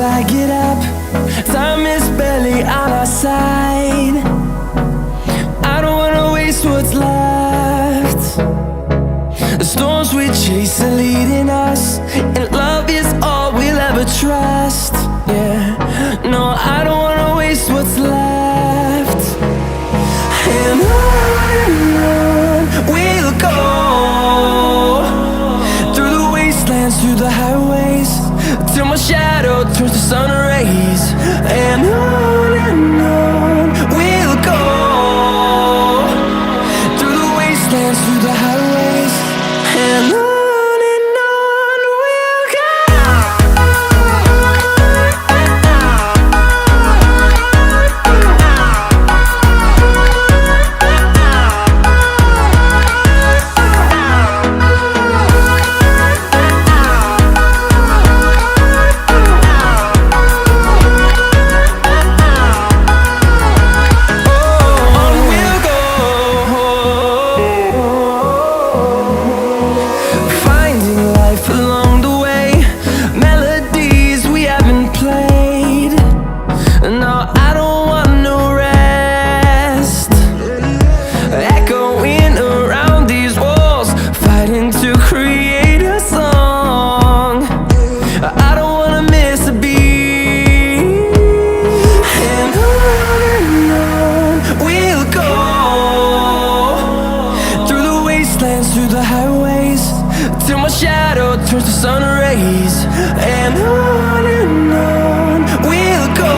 till I get up. Time is barely on our side. I don't wanna waste what's left. The storms we chase are leading us, and love is all we'll ever trust. Yeah, no, I don't wanna waste what's left. And on we'll go, through the wastelands, through the highways, till my shadow turns to sun rays. And on we'll go, through the wastelands, through the highways, and on. Through the highways, till my shadow turns to sun rays. And on we'll go,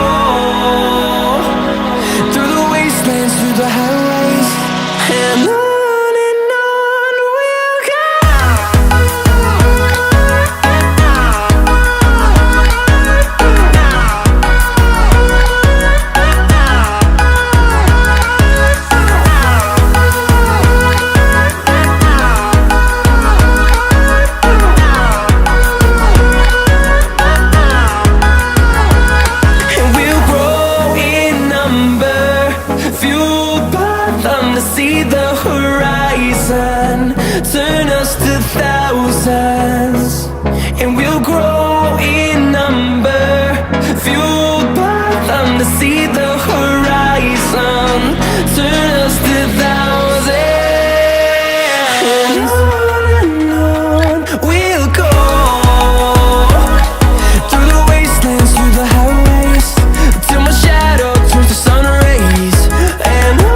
through the wastelands, through the highways, and on. See the horizon turn us to thousands, and we'll grow in number, fueled by them to see the horizon turn us to thousands. And on we'll go, through the wastelands, through the highways, till my shadow turns to sun rays. And on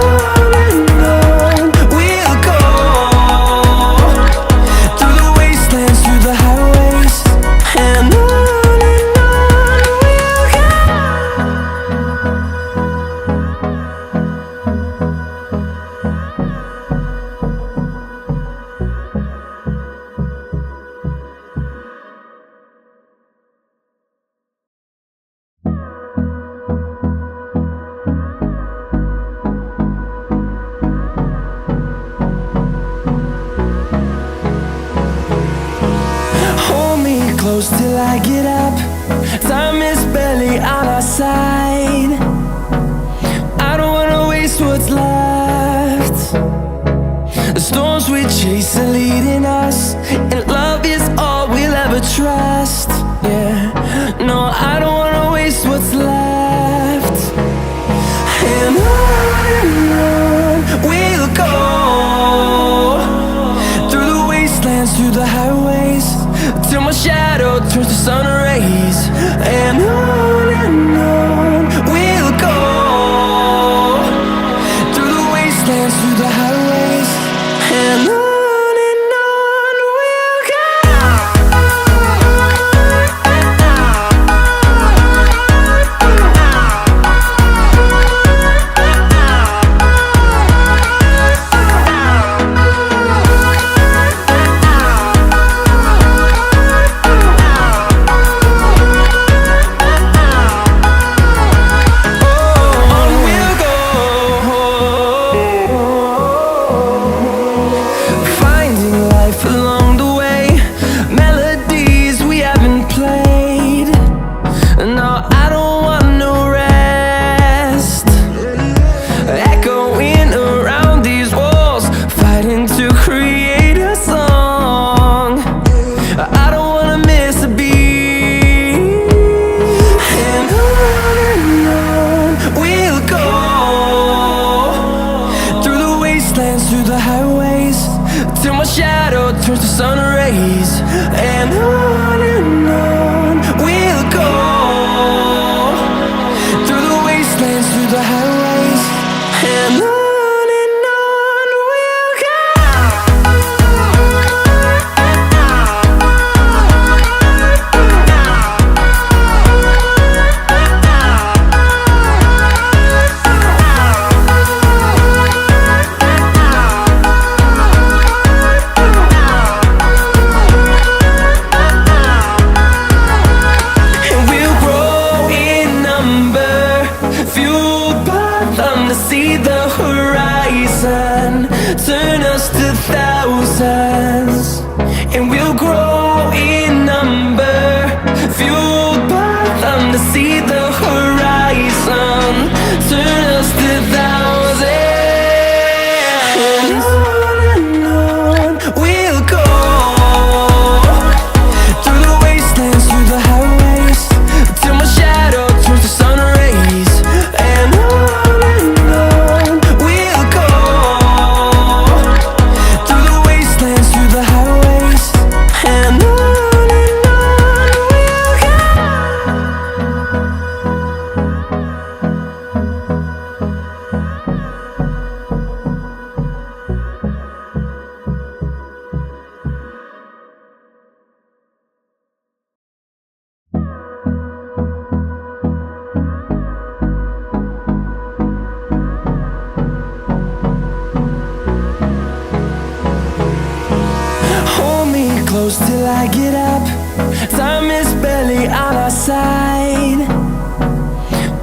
close till I get up. Time is barely on our side. I don't wanna waste what's left. The storms we chase are leading us, and love is all we'll ever trust. Yeah, no, I don't wanna waste what's left. And on we'll go, through the wastelands, through the highways, till my shadow turns to sun rays. And on we'll go, through the wastelands, through the highways, and on. on we'll go, through the wastelands, through the highways, and on we'll go. See the horizon, turn us to thousands, and we'll grow in number, fueled by them to see the horizon, turn us to thousands, and on we'll go, through the wastelands, through the highways, till my shadow turns to sun rays, and on close till I get up. Time is barely on our side.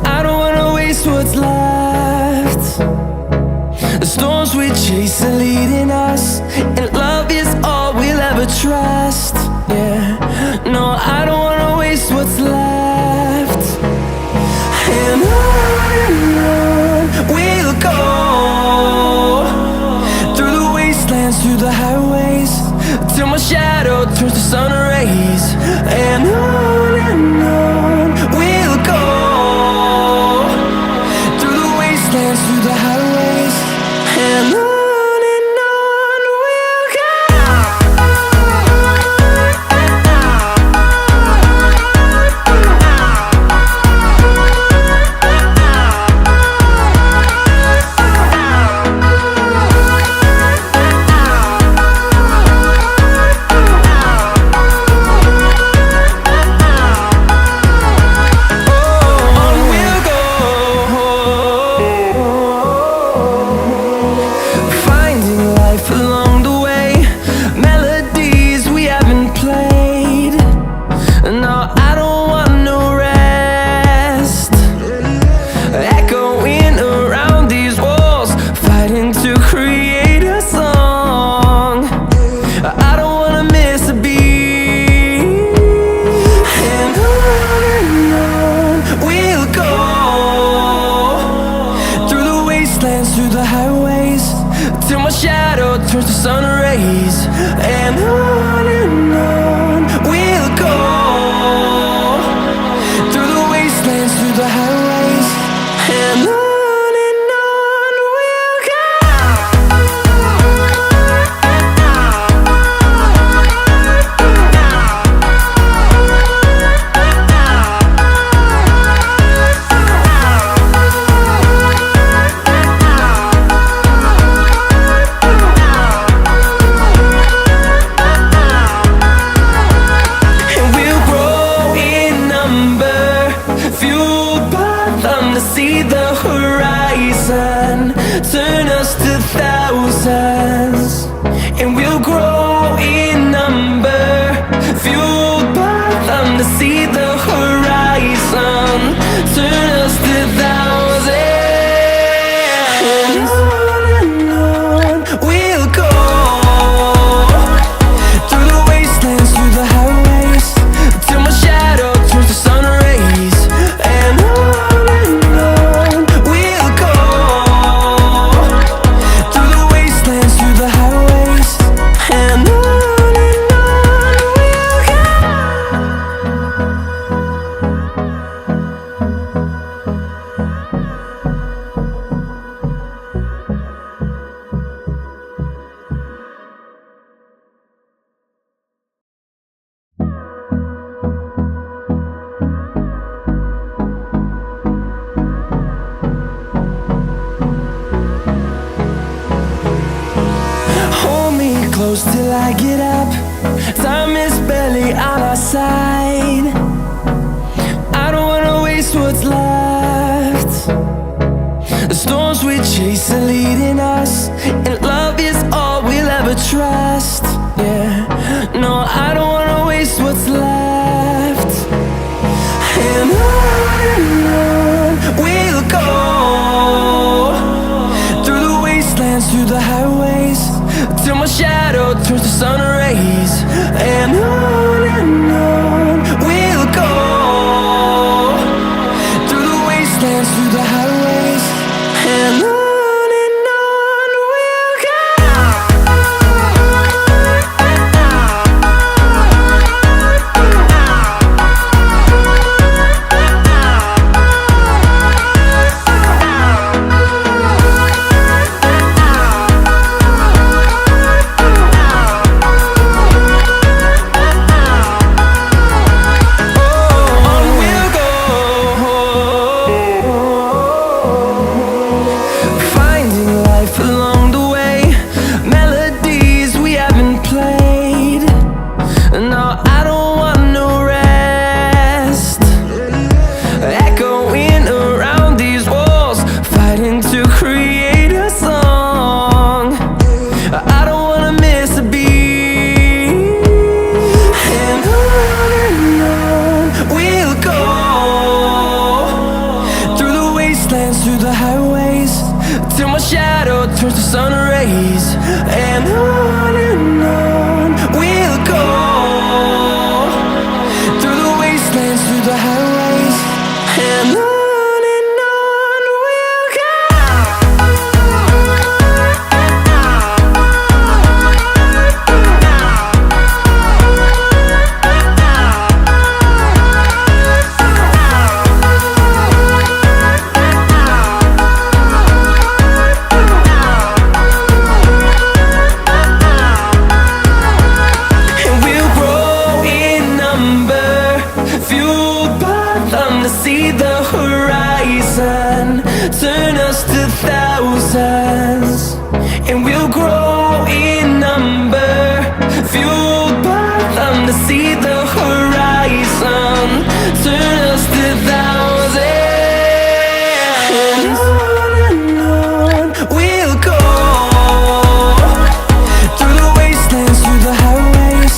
I don't wanna waste what's left. The storms we chase are leading us, and love is all we'll ever trust. Yeah, no, I don't wanna waste what's left. And on we'll go, through the wastelands, through the highways, till my shadow turns to sun rays, and on we'll go, through the wastelands, through the highways, and on we'll go. Through the highways, till my shadow turns to sun rays, and on we'll go, through the wastelands, through the highways, and on we'll go. See the horizon, turn us to thousands, and we'll grow in number, fueled by them to see the horizon, turn us to thousands, and on we'll go, through the wastelands, through the highways, till my shadow turns to sun rays, and on we'll go. close till I get up. Time is barely on our side. I don't wanna waste what's left. The storms we chase are leading us, and love is all we'll ever trust. Yeah, no, I don't wanna waste what's left. And on we'll go, through the wastelands, through the highways, till my shadow turns to sun rays. And on we'll go, through the wastelands, through the highways, and on we'll go. Through the highways, till my shadow turns to sun rays. And on we'll go, through the wastelands, through the highways, and on we'll go. See the horizon, turn us to thousands, and we'll grow in number, fueled by them to see the horizon, turn us to thousands, and on we'll go, through the wastelands, through the highways,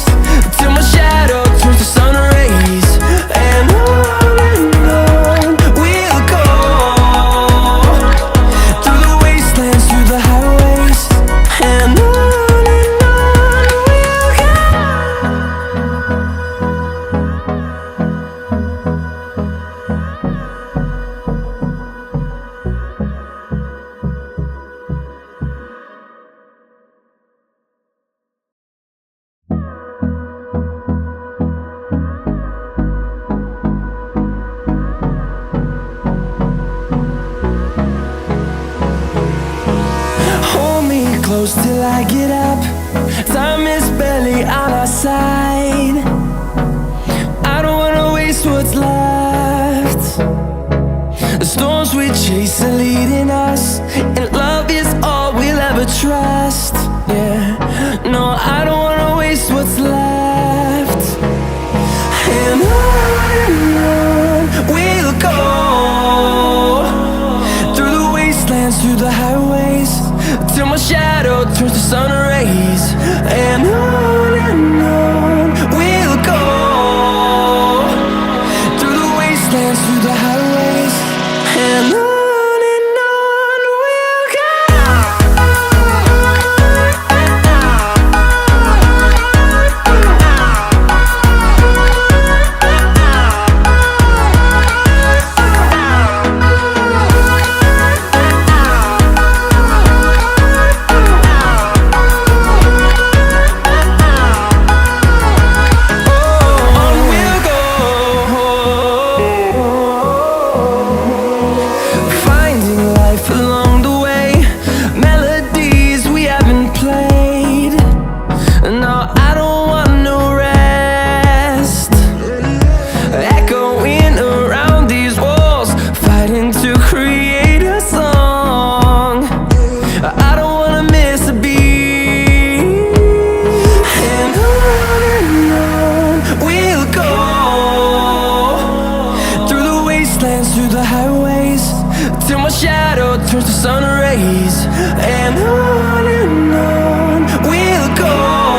till my shadow turns to sun rays. And close till I get up. Time is barely on our side. I don't wanna waste what's left. The storms we chase are leading us, and love is all we'll ever trust. Yeah, no, I don't wanna waste what's left. And on we'll go, through the wastelands, through the highways, till my shadow turns to sun rays. And on we'll go, through the wastelands, through the highways, and on we'll go. shadow turns to sun rays, and on we'll go.